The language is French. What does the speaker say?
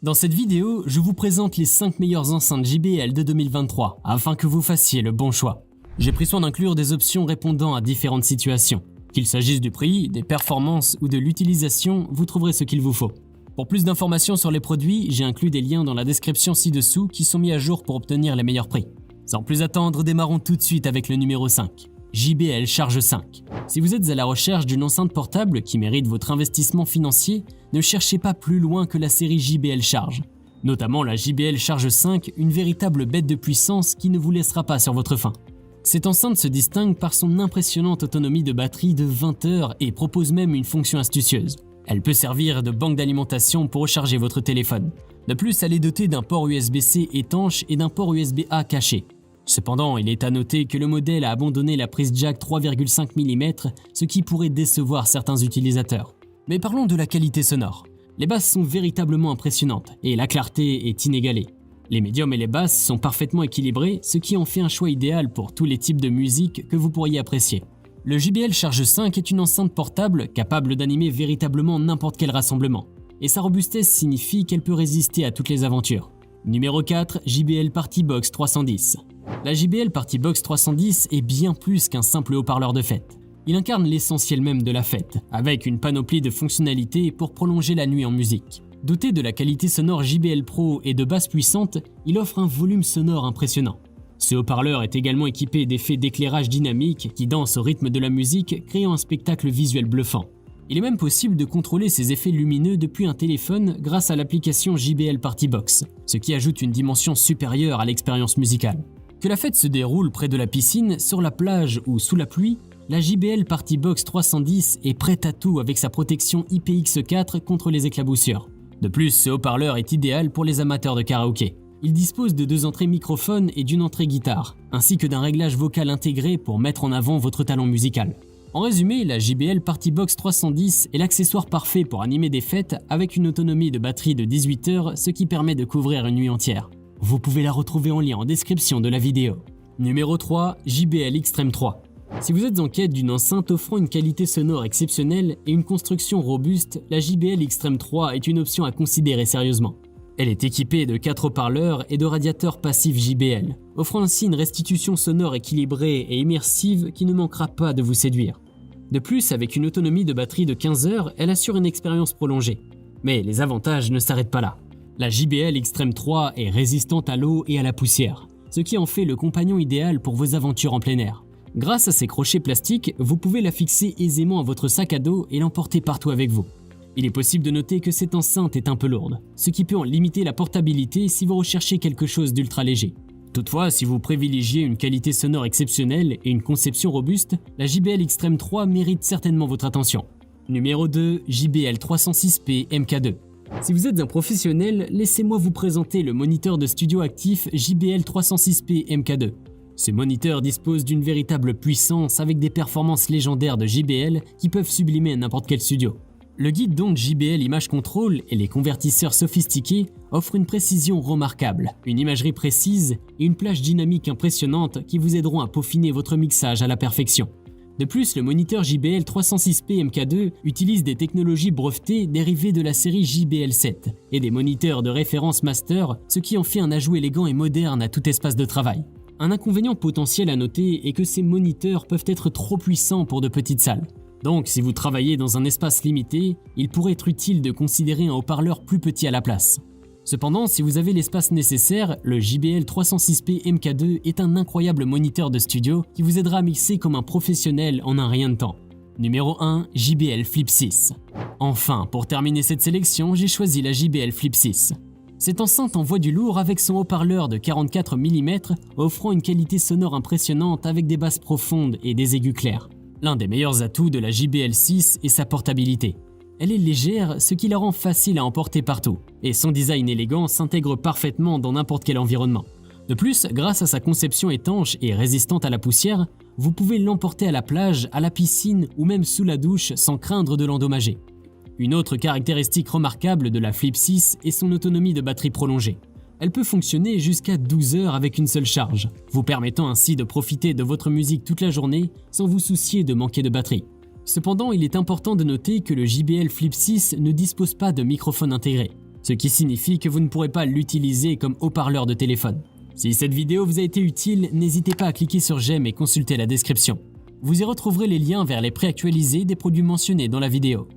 Dans cette vidéo, je vous présente les 5 meilleures enceintes JBL de 2023 afin que vous fassiez le bon choix. J'ai pris soin d'inclure des options répondant à différentes situations. Qu'il s'agisse du prix, des performances ou de l'utilisation, vous trouverez ce qu'il vous faut. Pour plus d'informations sur les produits, j'ai inclus des liens dans la description ci-dessous qui sont mis à jour pour obtenir les meilleurs prix. Sans plus attendre, démarrons tout de suite avec le numéro 5. JBL Charge 5. Si vous êtes à la recherche d'une enceinte portable qui mérite votre investissement financier, ne cherchez pas plus loin que la série JBL Charge. Notamment la JBL Charge 5, une véritable bête de puissance qui ne vous laissera pas sur votre faim. Cette enceinte se distingue par son impressionnante autonomie de batterie de 20 heures et propose même une fonction astucieuse. Elle peut servir de banque d'alimentation pour recharger votre téléphone. De plus, elle est dotée d'un port USB-C étanche et d'un port USB-A caché. Cependant, il est à noter que le modèle a abandonné la prise jack 3,5 mm, ce qui pourrait décevoir certains utilisateurs. Mais parlons de la qualité sonore. Les basses sont véritablement impressionnantes et la clarté est inégalée. Les médiums et les basses sont parfaitement équilibrés, ce qui en fait un choix idéal pour tous les types de musique que vous pourriez apprécier. Le JBL Charge 5 est une enceinte portable capable d'animer véritablement n'importe quel rassemblement. Et sa robustesse signifie qu'elle peut résister à toutes les aventures. Numéro 4, JBL Party Box 310. La JBL Party Box 310 est bien plus qu'un simple haut-parleur de fête. Il incarne l'essentiel même de la fête, avec une panoplie de fonctionnalités pour prolonger la nuit en musique. Doté de la qualité sonore JBL Pro et de basses puissantes, il offre un volume sonore impressionnant. Ce haut-parleur est également équipé d'effets d'éclairage dynamique qui dansent au rythme de la musique, créant un spectacle visuel bluffant. Il est même possible de contrôler ces effets lumineux depuis un téléphone grâce à l'application JBL Party Box, ce qui ajoute une dimension supérieure à l'expérience musicale. Que la fête se déroule près de la piscine, sur la plage ou sous la pluie, la JBL Party Box 310 est prête à tout avec sa protection IPX4 contre les éclaboussures. De plus, ce haut-parleur est idéal pour les amateurs de karaoké. Il dispose de 2 entrées microphone et d'une entrée guitare, ainsi que d'un réglage vocal intégré pour mettre en avant votre talent musical. En résumé, la JBL Party Box 310 est l'accessoire parfait pour animer des fêtes avec une autonomie de batterie de 18 heures, ce qui permet de couvrir une nuit entière. Vous pouvez la retrouver en lien en description de la vidéo. Numéro 3, JBL Extreme 3. Si vous êtes en quête d'une enceinte offrant une qualité sonore exceptionnelle et une construction robuste, la JBL Extreme 3 est une option à considérer sérieusement. Elle est équipée de 4 haut-parleurs et de radiateurs passifs JBL, offrant ainsi une restitution sonore équilibrée et immersive qui ne manquera pas de vous séduire. De plus, avec une autonomie de batterie de 15 heures, elle assure une expérience prolongée. Mais les avantages ne s'arrêtent pas là. La JBL Extreme 3 est résistante à l'eau et à la poussière, ce qui en fait le compagnon idéal pour vos aventures en plein air. Grâce à ses crochets plastiques, vous pouvez la fixer aisément à votre sac à dos et l'emporter partout avec vous. Il est possible de noter que cette enceinte est un peu lourde, ce qui peut en limiter la portabilité si vous recherchez quelque chose d'ultra léger. Toutefois, si vous privilégiez une qualité sonore exceptionnelle et une conception robuste, la JBL Extreme 3 mérite certainement votre attention. Numéro 2, JBL 306P MK2. Si vous êtes un professionnel, laissez-moi vous présenter le moniteur de studio actif JBL 306P MK2. Ce moniteur dispose d'une véritable puissance avec des performances légendaires de JBL qui peuvent sublimer n'importe quel studio. Le guide d'onde JBL Image Control et les convertisseurs sophistiqués offrent une précision remarquable, une imagerie précise et une plage dynamique impressionnante qui vous aideront à peaufiner votre mixage à la perfection. De plus, le moniteur JBL 306P MK2 utilise des technologies brevetées dérivées de la série JBL 7 et des moniteurs de référence master, ce qui en fait un ajout élégant et moderne à tout espace de travail. Un inconvénient potentiel à noter est que ces moniteurs peuvent être trop puissants pour de petites salles. Donc, si vous travaillez dans un espace limité, il pourrait être utile de considérer un haut-parleur plus petit à la place. Cependant, si vous avez l'espace nécessaire, le JBL 306P MK2 est un incroyable moniteur de studio qui vous aidera à mixer comme un professionnel en un rien de temps. Numéro 1, JBL Flip 6. Enfin, pour terminer cette sélection, j'ai choisi la JBL Flip 6. Cette enceinte envoie du lourd avec son haut-parleur de 44 mm, offrant une qualité sonore impressionnante avec des basses profondes et des aigus clairs. L'un des meilleurs atouts de la JBL 6 est sa portabilité. Elle est légère, ce qui la rend facile à emporter partout, et son design élégant s'intègre parfaitement dans n'importe quel environnement. De plus, grâce à sa conception étanche et résistante à la poussière, vous pouvez l'emporter à la plage, à la piscine ou même sous la douche sans craindre de l'endommager. Une autre caractéristique remarquable de la Flip 6 est son autonomie de batterie prolongée. Elle peut fonctionner jusqu'à 12 heures avec une seule charge, vous permettant ainsi de profiter de votre musique toute la journée sans vous soucier de manquer de batterie. Cependant, il est important de noter que le JBL Flip 6 ne dispose pas de microphone intégré. ce qui signifie que vous ne pourrez pas l'utiliser comme haut-parleur de téléphone. Si cette vidéo vous a été utile, n'hésitez pas à cliquer sur j'aime et consulter la description. Vous y retrouverez les liens vers les prix actualisés des produits mentionnés dans la vidéo.